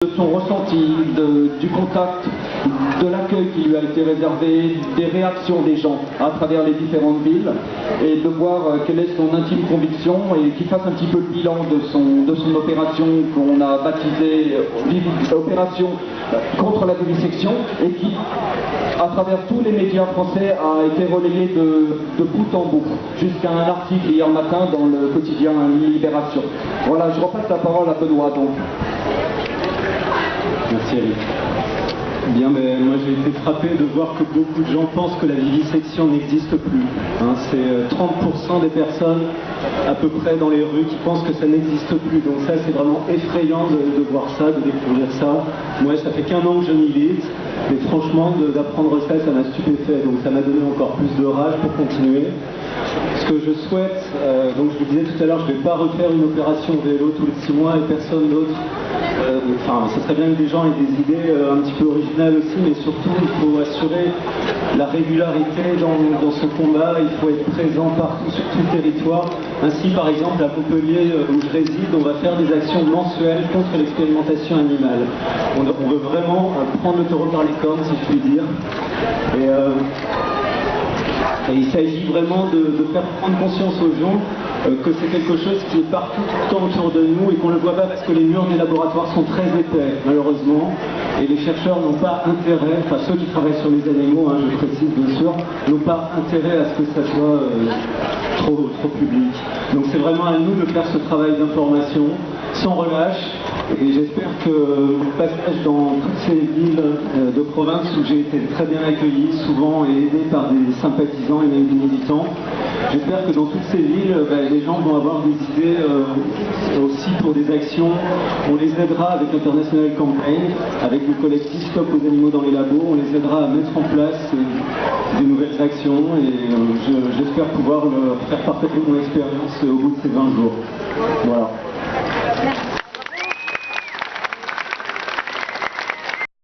De son ressenti, du contact, de l'accueil qui lui a été réservé, des réactions des gens à travers les différentes villes, et de voir quelle est son intime conviction et qu'il fasse un petit peu le bilan de son opération qu'on a baptisée Opération contre la vivisection, et qui, à travers tous les médias français, a été relayée de bout en bout, jusqu'à un article hier matin dans le quotidien Libération. Voilà, je repasse la parole à Benoît donc. Merci Eric. Bien, mais moi j'ai été frappé de voir que beaucoup de gens pensent que la vivisection n'existe plus. C'est 30% des personnes à peu près dans les rues qui pensent que ça n'existe plus. Donc ça c'est vraiment effrayant de voir ça, de découvrir ça. Moi ça fait qu'1 an que je milite, mais franchement d'apprendre ça, ça m'a stupéfait. Donc ça m'a donné encore plus de rage pour continuer. Ce que je souhaite, donc je vous disais tout à l'heure, je ne vais pas refaire une opération vélo tous les 6 mois et personne d'autre. Ce serait bien que des gens aient des idées un petit peu originales aussi, mais surtout il faut assurer la régularité dans ce combat. Il faut être présent partout sur tout le territoire. Ainsi, par exemple, à Montpellier, où je réside, on va faire des actions mensuelles contre l'expérimentation animale. On veut vraiment prendre le taureau par les cornes, si je puis dire. Et il s'agit vraiment de faire prendre conscience aux gens que c'est quelque chose qui est partout, tout le temps autour de nous, et qu'on ne le voit pas parce que les murs des laboratoires sont très épais, malheureusement, et les chercheurs n'ont pas intérêt, enfin ceux qui travaillent sur les animaux, je précise bien sûr, n'ont pas intérêt à ce que ça soit trop public. Donc c'est vraiment à nous de faire ce travail d'information, sans relâche, et j'espère que le passage dans toutes ces villes de province où j'ai été très bien accueilli, souvent et aidé par des sympathisants et même des militants, j'espère que dans toutes ces villes, les gens vont avoir des idées aussi pour des actions. On les aidera avec l'International Campaign, avec le collectif Stop aux animaux dans les labos, on les aidera à mettre en place des nouvelles actions, et j'espère pouvoir leur faire partager mon expérience au bout de ces 20 jours. Voilà.